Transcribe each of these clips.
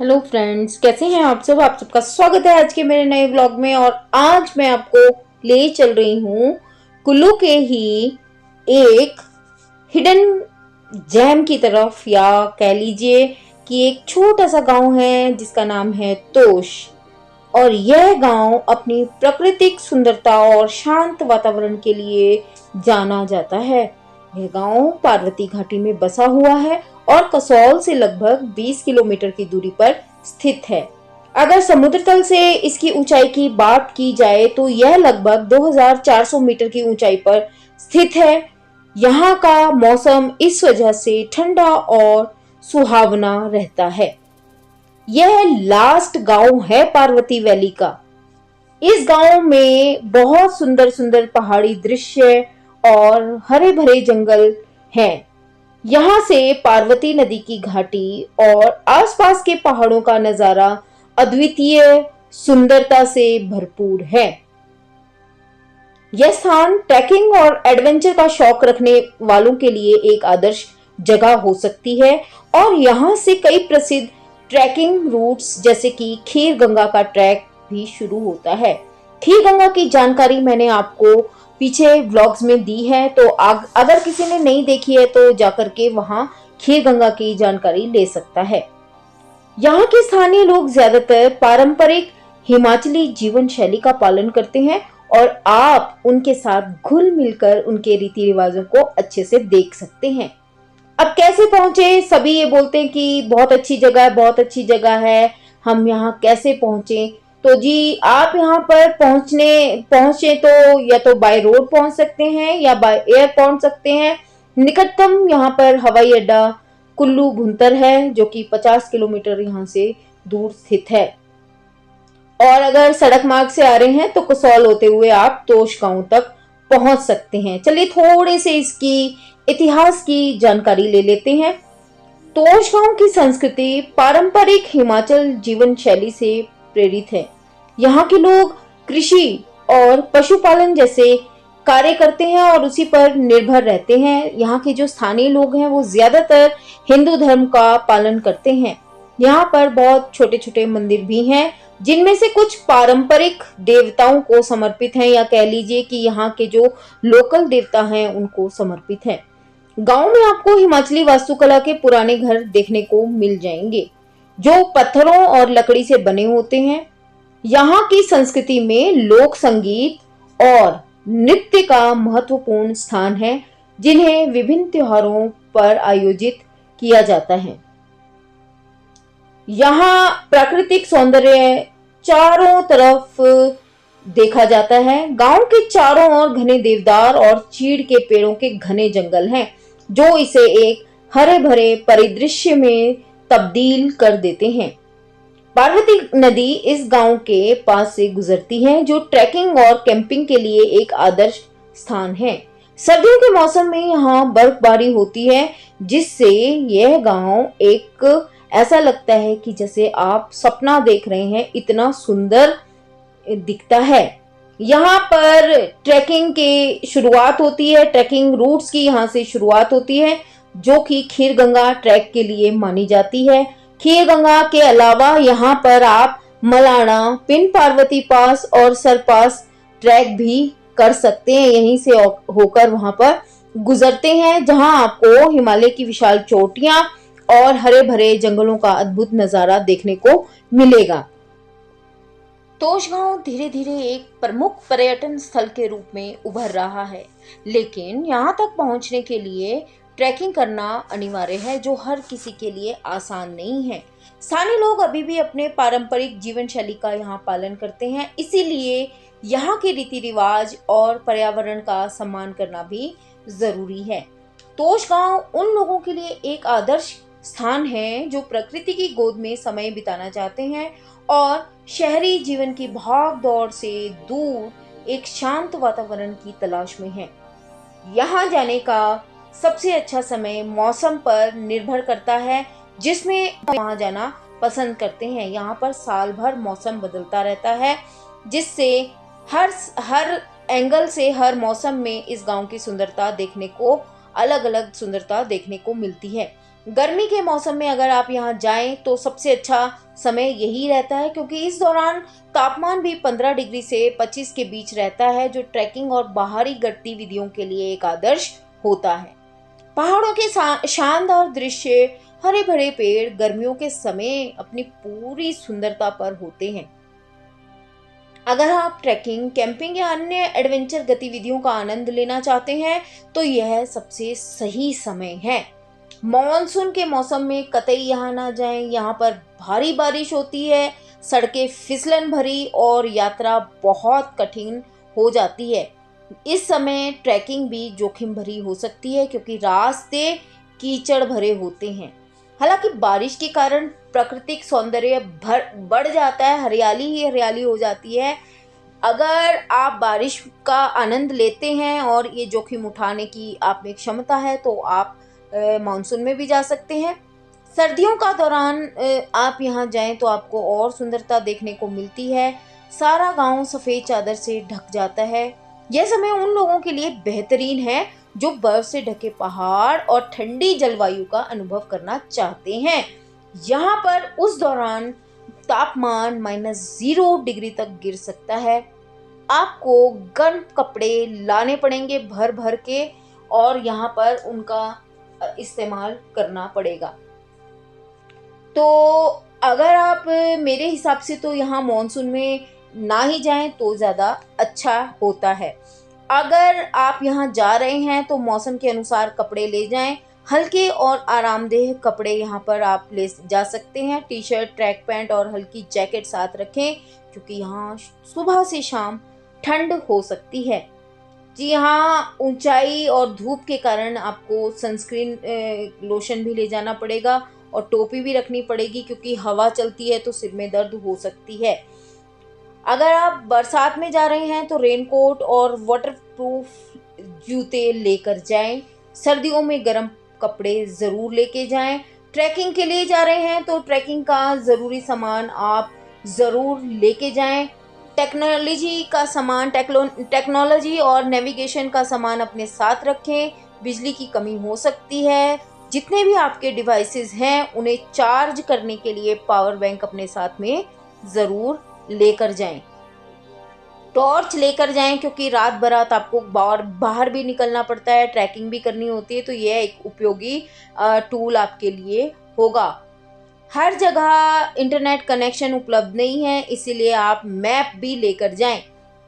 Hello friends, कैसे हैं आप सब। आप सबका स्वागत है आज के मेरे नए व्लॉग में। और आज मैं आपको ले चल रही हूँ कुल्लू के ही एक हिडन जेम की तरफ, या कह लीजिए कि एक छोटा सा गांव है जिसका नाम है तोश। और यह गांव अपनी प्राकृतिक सुंदरता और शांत वातावरण के लिए जाना जाता है। यह गांव पार्वती घाटी में बसा हुआ है और कसौल से लगभग 20 किलोमीटर की दूरी पर स्थित है। अगर समुद्र तल से इसकी ऊंचाई की बात की जाए तो यह लगभग 2400 मीटर की ऊंचाई पर स्थित है। यहाँ का मौसम इस वजह से ठंडा और सुहावना रहता है। यह लास्ट गांव है पार्वती वैली का। इस गांव में बहुत सुंदर सुंदर पहाड़ी दृश्य और हरे भरे जंगल हैं। यहाँ से पार्वती नदी की घाटी और आसपास के पहाड़ों का नजारा अद्वितीय सुंदरता से भरपूर है। यह स्थान ट्रैकिंग और एडवेंचर का शौक रखने वालों के लिए एक आदर्श जगह हो सकती है। और यहाँ से कई प्रसिद्ध ट्रैकिंग रूट्स जैसे कि खीर गंगा का ट्रैक भी शुरू होता है। खीर गंगा की जानकारी मैंने आपको पीछे व्लॉग्स में दी है, तो अगर किसी ने नहीं देखी है तो जाकर के वहां खीर गंगा की जानकारी ले सकता है। यहाँ के स्थानीय लोग ज्यादातर पारंपरिक हिमाचली जीवन शैली का पालन करते हैं और आप उनके साथ घुल मिलकर उनके रीति रिवाजों को अच्छे से देख सकते हैं। अब कैसे पहुंचे, सभी ये बोलते हैं कि बहुत अच्छी जगह है, बहुत अच्छी जगह है, हम यहाँ कैसे पहुंचे। तो जी, आप यहाँ पर पहुंचे तो या तो बाय रोड पहुंच सकते हैं या बाय एयर पहुंच सकते हैं। निकटतम यहाँ पर हवाई अड्डा कुल्लू भुंतर है, जो कि 50 किलोमीटर यहाँ से दूर स्थित है। और अगर सड़क मार्ग से आ रहे हैं तो कसौल होते हुए आप तोश गांव तक पहुंच सकते हैं। चलिए थोड़े से इसकी इतिहास की जानकारी ले लेते हैं। तोश गांव की संस्कृति पारंपरिक हिमाचल जीवन शैली से प्रेरित है। यहाँ के लोग कृषि और पशुपालन जैसे कार्य करते हैं और उसी पर निर्भर रहते हैं। यहाँ के जो स्थानीय लोग हैं वो ज्यादातर हिंदू धर्म का पालन करते हैं। यहाँ पर बहुत छोटे छोटे मंदिर भी हैं, जिनमें से कुछ पारंपरिक देवताओं को समर्पित हैं, या कह लीजिए कि यहाँ के जो लोकल देवता हैं उनको समर्पित है। गांव में आपको हिमाचली वास्तुकला के पुराने घर देखने को मिल जाएंगे, जो पत्थरों और लकड़ी से बने होते हैं। यहाँ की संस्कृति में लोक संगीत और नृत्य का महत्वपूर्ण स्थान है, जिन्हें विभिन्न त्योहारों पर आयोजित किया जाता है। यहाँ प्राकृतिक सौंदर्य चारों तरफ देखा जाता है। गांव के चारों ओर घने देवदार और चीड़ के पेड़ों के घने जंगल हैं, जो इसे एक हरे भरे परिदृश्य में तब्दील कर देते हैं। पार्वती नदी इस गांव के पास से गुजरती है, जो ट्रैकिंग और कैंपिंग के लिए एक आदर्श स्थान है। सर्दियों के मौसम में यहाँ बर्फबारी होती है, जिससे यह गांव एक ऐसा लगता है कि जैसे आप सपना देख रहे हैं, इतना सुंदर दिखता है। यहाँ पर ट्रैकिंग की शुरुआत होती है, ट्रैकिंग रूट्स की यहाँ से शुरुआत होती है, जो कि खीर गंगा ट्रैक के लिए मानी जाती है। खीर गंगा के अलावा यहाँ पर आप मलाना, पिन पार्वती पास और सरपास ट्रैक भी कर सकते हैं। यहीं से होकर वहां पर गुजरते हैं, जहां आपको हिमालय की विशाल चोटियां और हरे भरे जंगलों का अद्भुत नजारा देखने को मिलेगा। तोश गांव धीरे धीरे एक प्रमुख पर्यटन स्थल के रूप में उभर रहा है, लेकिन यहाँ तक पहुँचने के लिए ट्रैकिंग करना अनिवार्य है, जो हर किसी के लिए आसान नहीं है। स्थानीय लोग अभी भी अपने पारंपरिक जीवन शैली का यहाँ पालन करते हैं, इसीलिए यहाँ के रीति रिवाज और पर्यावरण का सम्मान करना भी जरूरी है। तोश गांव उन लोगों के लिए एक आदर्श स्थान है जो प्रकृति की गोद में समय बिताना चाहते हैं और शहरी जीवन की भाग दौड़ से दूर एक शांत वातावरण की तलाश में है। यहाँ जाने का सबसे अच्छा समय मौसम पर निर्भर करता है, जिसमें वहां जाना पसंद करते हैं। यहाँ पर साल भर मौसम बदलता रहता है, जिससे हर एंगल से हर मौसम में इस गांव की सुंदरता देखने को अलग अलग सुंदरता देखने को मिलती है। गर्मी के मौसम में अगर आप यहाँ जाएं तो सबसे अच्छा समय यही रहता है, क्योंककि इस दौरान तापमान भी 15 डिग्री से 25 के बीच रहता है, जो ट्रैकिंग और बाहरी गतिविधियों के लिए एक आदर्श होता है। पहाड़ों के शानदार दृश्य, हरे भरे पेड़ गर्मियों के समय अपनी पूरी सुंदरता पर होते हैं। अगर आप ट्रैकिंग, कैंपिंग या अन्य एडवेंचर गतिविधियों का आनंद लेना चाहते हैं तो यह सबसे सही समय है। मॉनसून के मौसम में कतई यहाँ ना जाएं, यहाँ पर भारी बारिश होती है, सड़कें फिसलन भरी और यात्रा बहुत कठिन हो जाती है। इस समय ट्रैकिंग भी जोखिम भरी हो सकती है, क्योंकि रास्ते कीचड़ भरे होते हैं। हालांकि बारिश के कारण प्राकृतिक सौंदर्य बढ़ जाता है, हरियाली ही हरियाली हो जाती है। अगर आप बारिश का आनंद लेते हैं और ये जोखिम उठाने की आप में क्षमता है तो आप मानसून में भी जा सकते हैं। सर्दियों का दौरान आप यहाँ जाएं तो आपको और सुंदरता देखने को मिलती है। सारा गांव सफेद चादर से ढक जाता है। यह समय उन लोगों के लिए बेहतरीन है जो बर्फ से ढके पहाड़ और ठंडी जलवायु का अनुभव करना चाहते हैं। यहाँ पर उस दौरान तापमान -0 डिग्री तक गिर सकता है। आपको गर्म कपड़े लाने पड़ेंगे भर भर के, और यहाँ पर उनका इस्तेमाल करना पड़ेगा। तो अगर आप मेरे हिसाब से तो यहाँ मॉनसून में ना ही जाएं तो ज़्यादा अच्छा होता है। अगर आप यहाँ जा रहे हैं तो मौसम के अनुसार कपड़े ले जाएं। हल्के और आरामदेह कपड़े यहाँ पर आप ले जा सकते हैं। टी शर्ट, ट्रैक पैंट और हल्की जैकेट साथ रखें, क्योंकि यहाँ सुबह से शाम ठंड हो सकती है। जी हाँ, ऊंचाई और धूप के कारण आपको सनस्क्रीन लोशन भी ले जाना पड़ेगा और टोपी भी रखनी पड़ेगी, क्योंकि हवा चलती है तो सिर में दर्द हो सकती है। अगर आप बरसात में जा रहे हैं तो रेनकोट और वाटरप्रूफ जूते लेकर जाएं। सर्दियों में गर्म कपड़े ज़रूर लेके जाएं। ट्रैकिंग के लिए जा रहे हैं तो ट्रैकिंग का ज़रूरी सामान आप ज़रूर लेके जाएं। टेक्नोलॉजी और नेविगेशन का सामान अपने साथ रखें। बिजली की कमी हो सकती है। जितने भी आपके डिवाइसेस हैं उन्हें चार्ज करने के लिए पावर बैंक अपने साथ में ज़रूर लेकर जाएं। टॉर्च लेकर जाएं, क्योंकि रात बरात आपको बाहर भी निकलना पड़ता है, ट्रैकिंग भी करनी होती है, तो यह एक उपयोगी टूल आपके लिए होगा। हर जगह इंटरनेट कनेक्शन उपलब्ध नहीं है, इसीलिए आप मैप भी लेकर जाएं।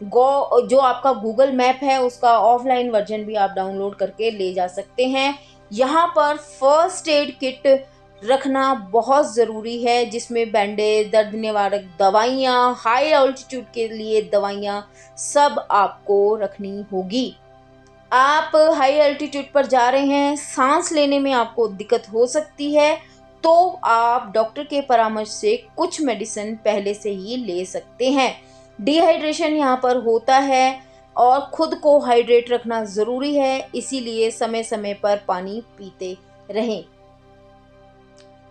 जो आपका गूगल मैप है उसका ऑफलाइन वर्जन भी आप डाउनलोड करके ले जा सकते हैं। यहाँ पर फर्स्ट एड किट रखना बहुत ज़रूरी है, जिसमें बैंडेज, दर्द निवारक दवाइयाँ, हाई ऑल्टीट्यूड के लिए दवाइयाँ सब आपको रखनी होगी। आप हाई अल्टीट्यूड पर जा रहे हैं, सांस लेने में आपको दिक्कत हो सकती है, तो आप डॉक्टर के परामर्श से कुछ मेडिसिन पहले से ही ले सकते हैं। डिहाइड्रेशन यहाँ पर होता है और खुद को हाइड्रेट रखना ज़रूरी है, इसीलिए समय समय पर पानी पीते रहें।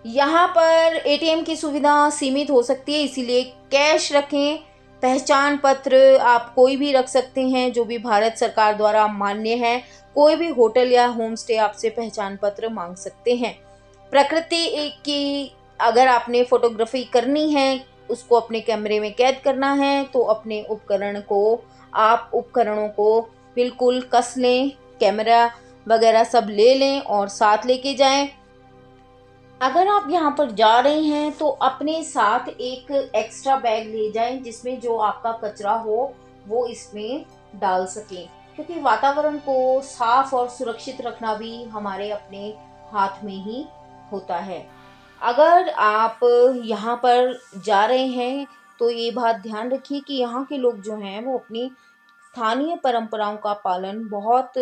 यहाँ पर एटीएम की सुविधा सीमित हो सकती है, इसीलिए कैश रखें। पहचान पत्र आप कोई भी रख सकते हैं जो भी भारत सरकार द्वारा मान्य है। कोई भी होटल या होम स्टे आपसे पहचान पत्र मांग सकते हैं। प्रकृति की अगर आपने फोटोग्राफी करनी है, उसको अपने कैमरे में कैद करना है, तो अपने उपकरणों को बिल्कुल कस लें, कैमरा वगैरह सब ले लें और साथ लेके जाएं। अगर आप यहाँ पर जा रहे हैं तो अपने साथ एक एक्स्ट्रा बैग ले जाएं, जिसमें जो आपका कचरा हो वो इसमें डाल सकें, क्योंकि वातावरण को साफ और सुरक्षित रखना भी हमारे अपने हाथ में ही होता है। अगर आप यहाँ पर जा रहे हैं तो ये बात ध्यान रखिए कि यहाँ के लोग जो हैं वो अपनी स्थानीय परंपराओं का पालन बहुत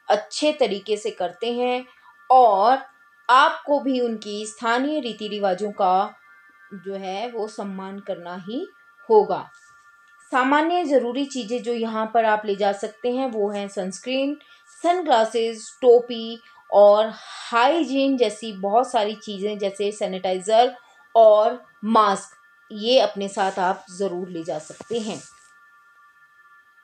अच्छे तरीके से करते हैं, और आपको भी उनकी स्थानीय रीति रिवाजों का जो है वो सम्मान करना ही होगा। सामान्य ज़रूरी चीज़ें जो यहाँ पर आप ले जा सकते हैं वो हैं सनस्क्रीन, सनग्लासेस, टोपी और हाइजीन जैसी बहुत सारी चीज़ें, जैसे सैनिटाइज़र और मास्क, ये अपने साथ आप ज़रूर ले जा सकते हैं।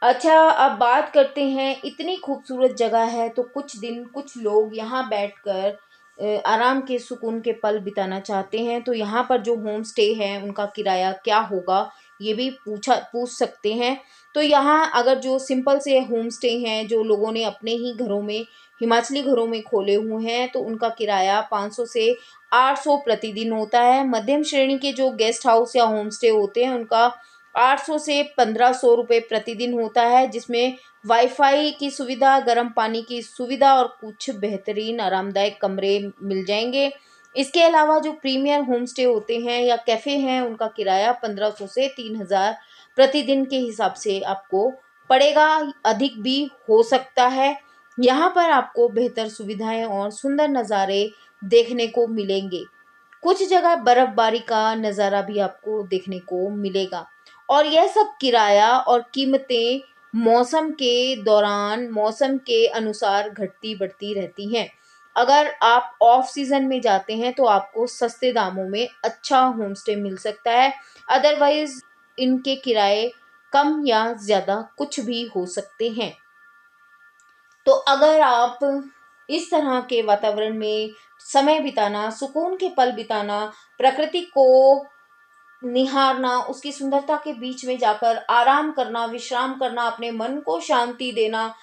अच्छा, अब बात करते हैं, इतनी खूबसूरत जगह है तो कुछ लोग यहाँ बैठकर आराम के सुकून के पल बिताना चाहते हैं तो यहाँ पर जो होम स्टे है उनका किराया क्या होगा ये भी पूछ सकते हैं। तो यहाँ अगर जो सिंपल से होम स्टे हैं जो लोगों ने अपने ही घरों में, हिमाचली घरों में खोले हुए हैं, तो उनका किराया 500 से 800 प्रतिदिन होता है। मध्यम श्रेणी के जो गेस्ट हाउस या होम स्टे होते हैं उनका 800 से 1500 रुपये प्रतिदिन होता है, जिसमें वाईफाई की सुविधा, गर्म पानी की सुविधा और कुछ बेहतरीन आरामदायक कमरे मिल जाएंगे। इसके अलावा जो प्रीमियर होम स्टे होते हैं या कैफ़े हैं उनका किराया 1500 से 3000 प्रतिदिन के हिसाब से आपको पड़ेगा, अधिक भी हो सकता है। यहाँ पर आपको बेहतर सुविधाएं और सुंदर नज़ारे देखने को मिलेंगे। कुछ जगह बर्फबारी का नज़ारा भी आपको देखने को मिलेगा। और यह सब किराया और कीमतें मौसम के दौरान, मौसम के अनुसार घटती बढ़ती रहती हैं। अगर आप ऑफ सीजन में जाते हैं तो आपको सस्ते दामों में अच्छा होम स्टे मिल सकता है, अदरवाइज इनके किराए कम या ज़्यादा कुछ भी हो सकते हैं। तो अगर आप इस तरह के वातावरण में समय बिताना, सुकून के पल बिताना, प्रकृति को निहारना, उसकी सुंदरता के बीच में जाकर आराम करना, विश्राम करना, अपने मन को शांति देना,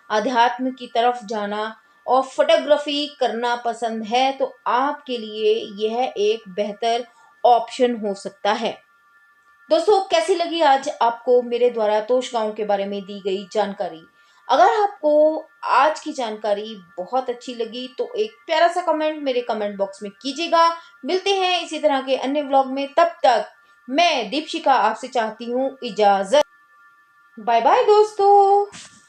अध्यात्म की तरफ जाना और फोटोग्राफी करना पसंद है तो आपके लिए यह एक बेहतर ऑप्शन हो सकता है। दोस्तों, कैसी लगी आज आपको मेरे द्वारा तोश गांव के बारे में दी गई जानकारी? अगर आपको आज की जानकारी बहुत अच्छी लगी तो एक प्यारा सा कमेंट मेरे कमेंट बॉक्स में कीजिएगा। मिलते हैं इसी तरह के अन्य व्लॉग में, तब तक मैं दीपशिका आपसे चाहती हूँ इजाजत। बाय बाय दोस्तों।